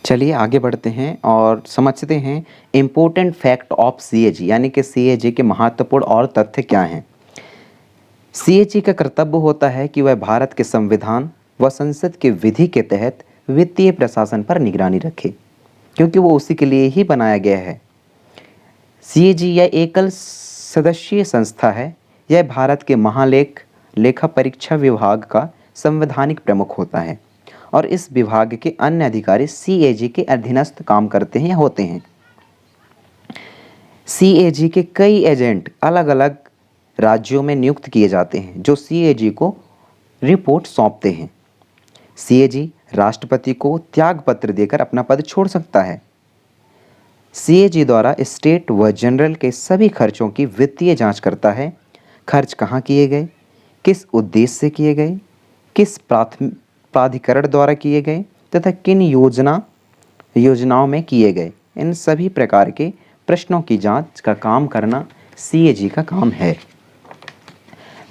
चलिए आगे बढ़ते हैं और समझते हैं इम्पोर्टेंट फैक्ट ऑफ सीएजी यानी कि सीएजी के महत्वपूर्ण और तथ्य क्या हैं। सीएजी का कर्तव्य होता है कि वह भारत के संविधान व संसद के विधि के तहत वित्तीय प्रशासन पर निगरानी रखे, क्योंकि वो उसी के लिए ही बनाया गया है। सीएजी यह एकल सदस्यीय संस्था है। यह भारत के लेखा परीक्षा विभाग का संवैधानिक प्रमुख होता है और इस विभाग के अन्य अधिकारी सीएजी के अधीनस्थ काम करते हैं या होते हैं। सीएजी के कई एजेंट अलग अलग राज्यों में नियुक्त किए जाते हैं जो सीएजी को रिपोर्ट सौंपते हैं। सीएजी राष्ट्रपति को त्याग पत्र देकर अपना पद छोड़ सकता है। सीएजी द्वारा स्टेट व जनरल के सभी खर्चों की वित्तीय जांच करता है। खर्च कहाँ किए गए, किस उद्देश्य से किए गए, किस प्राधिकरण द्वारा किए गए तथा किन योजनाओं में किए गए, इन सभी प्रकार के प्रश्नों की जांच का काम करना सीएजी का काम है।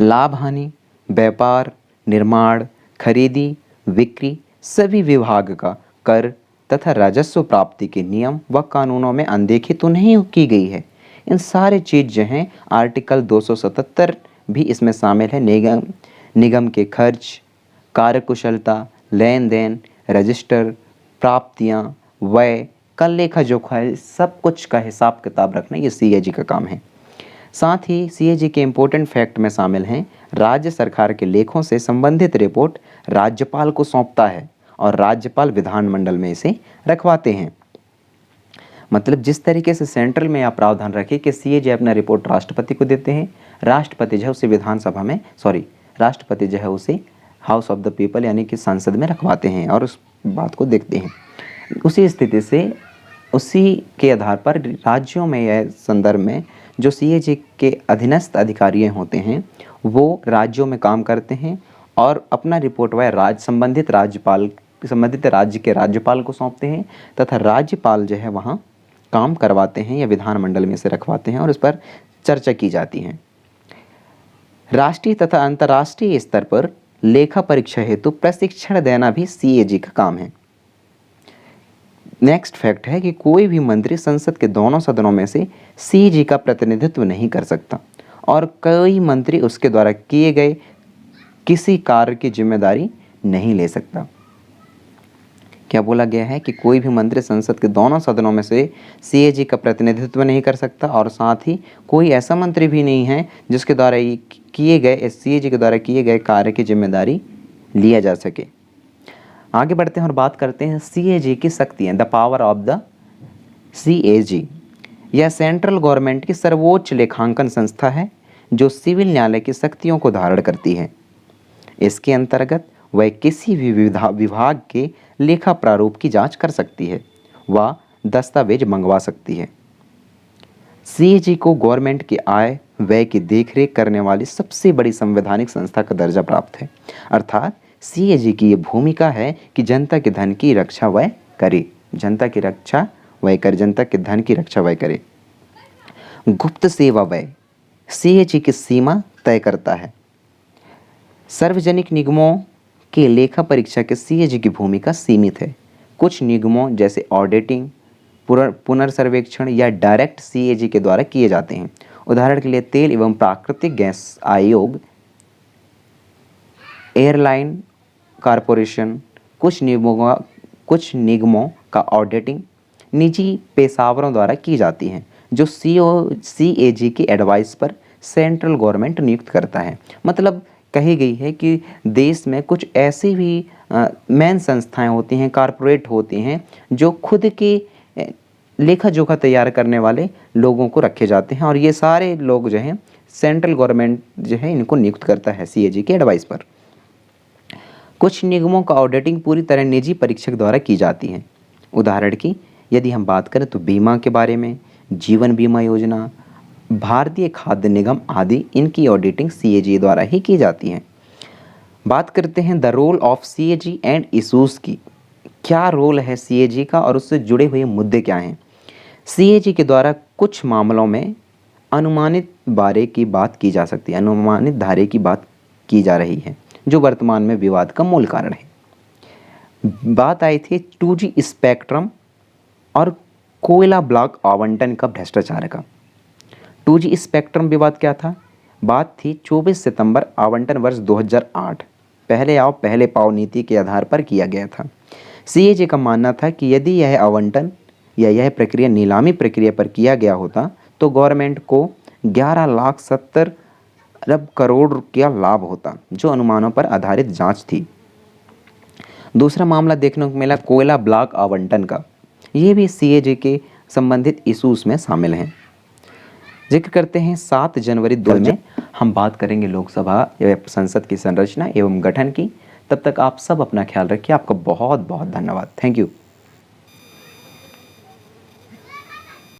लाभ हानि, व्यापार, निर्माण, खरीदी, बिक्री सभी विभाग का कर तथा राजस्व प्राप्ति के नियम व कानूनों में अनदेखी तो नहीं की गई है। इन सारे चीज़ जो हैं आर्टिकल 277 भी इसमें शामिल है। निगम के खर्च, कार्यकुशलता, लेन देन, रजिस्टर, प्राप्तियां, व्यय, कल लेखा जोखा, सब कुछ का हिसाब किताब रखना ये सीएजी का काम है। साथ ही सीएजी के इम्पोर्टेंट फैक्ट में शामिल हैं राज्य सरकार के लेखों से संबंधित रिपोर्ट राज्यपाल को सौंपता है और राज्यपाल विधानमंडल में इसे रखवाते हैं। मतलब जिस तरीके से सेंट्रल में आप प्रावधान रखें कि सीएजी अपना रिपोर्ट राष्ट्रपति को देते हैं, राष्ट्रपति जो है उसे राष्ट्रपति जो है उसे हाउस ऑफ द पीपल यानी कि संसद में रखवाते हैं और उस बात को देखते हैं। उसी स्थिति से उसी के आधार पर राज्यों में यह संदर्भ में जो सीएजी के अधीनस्थ अधिकारी होते हैं वो राज्यों में काम करते हैं और अपना रिपोर्ट वह संबंधित राज्य के राज्यपाल को सौंपते हैं तथा राज्यपाल जो है वहाँ काम करवाते हैं या विधानमंडल में से रखवाते हैं और उस पर चर्चा की जाती है। राष्ट्रीय तथा अंतर्राष्ट्रीय स्तर पर लेखा परीक्षा हेतु प्रशिक्षण देना भी सीएजी का काम है। नेक्स्ट फैक्ट है कि कोई भी मंत्री संसद के दोनों सदनों में से सीएजी का प्रतिनिधित्व नहीं कर सकता और कोई मंत्री उसके द्वारा किए गए किसी कार्य की जिम्मेदारी नहीं ले सकता। क्या बोला गया है कि कोई भी मंत्री संसद के दोनों सदनों में से सीएजी का प्रतिनिधित्व नहीं कर सकता और साथ ही कोई ऐसा मंत्री भी नहीं है जिसके द्वारा सीएजी के द्वारा किए गए कार्य की जिम्मेदारी लिया जा सके। आगे बढ़ते हैं और बात करते हैं सीएजी की शक्तियाँ, the power of the CAG. यह सेंट्रल गवर्नमेंट की सर्वोच्च लेखांकन संस्था है जो सिविल न्यायालय की शक्तियों को धारण करती है। इसके अंतर्गत वह किसी भी विभाग के लेखा प्रारूप की जांच कर सकती है व दस्तावेज मंगवा सकती है। सीएजी को गवर्नमेंट की आय व्यय की देखरेख करने वाली सबसे बड़ी संवैधानिक संस्था का दर्जा प्राप्त है। अर्थात सीएजी की ये भूमिका है कि जनता के धन की रक्षा वह करे, जनता के धन की रक्षा वह करे। गुप्त सेवा व्यय सीएजी की सीमा तय करता है। सार्वजनिक निगमों के लेखा परीक्षा के सीएजी की भूमिका सीमित है। कुछ निगमों जैसे ऑडिटिंग, पुनर्सर्वेक्षण या डायरेक्ट सीएजी के द्वारा किए जाते हैं। उदाहरण के लिए तेल एवं प्राकृतिक गैस आयोग, एयरलाइन कॉरपोरेशन, कुछ निगमों का ऑडिटिंग निजी पेशेवरों द्वारा की जाती हैं जो सीएजी की एडवाइस पर सेंट्रल गवर्नमेंट नियुक्त करता है। मतलब कही गई है कि देश में कुछ ऐसी भी मेन संस्थाएं होती हैं, कॉरपोरेट होती हैं जो खुद के लेखा जोखा तैयार करने वाले लोगों को रखे जाते हैं और ये सारे लोग जो हैं सेंट्रल गवर्नमेंट जो है इनको नियुक्त करता है सीएजी के एडवाइस पर। कुछ निगमों का ऑडिटिंग पूरी तरह निजी परीक्षक द्वारा की जाती है। उदाहरण की यदि हम बात करें तो बीमा के बारे में, जीवन बीमा योजना, भारतीय खाद्य निगम आदि, इनकी ऑडिटिंग सीएजी द्वारा ही की जाती है। बात करते हैं the role of CAG and issues की। क्या रोल है सीएजी का और उससे जुड़े हुए मुद्दे क्या हैं। सीएजी के द्वारा कुछ मामलों में अनुमानित बारे की बात की जा सकती है, अनुमानित धारे की बात की जा रही है जो वर्तमान में विवाद का मूल कारण है। बात आई थी 2G स्पेक्ट्रम और कोयला ब्लॉक आवंटन का भ्रष्टाचार का। 2G स्पेक्ट्रम विवाद क्या था? बात थी 24 सितंबर आवंटन वर्ष 2008 पहले आओ पहले पाओ नीति के आधार पर किया गया था। सीएजी का मानना था कि यदि यह आवंटन या यह प्रक्रिया नीलामी प्रक्रिया पर किया गया होता तो गवर्नमेंट को 11,70 अरब करोड़ का लाभ होता, जो अनुमानों पर आधारित जांच थी। दूसरा मामला देखने को मिला कोयला ब्लॉक आवंटन का। ये भी सीएजी के संबंधित इशूज में शामिल हैं। जिक्र करते हैं 7 जनवरी 2 में हम बात करेंगे लोकसभा या संसद की संरचना एवं गठन की। तब तक आप सब अपना ख्याल रखिए। आपका बहुत बहुत धन्यवाद। Thank you.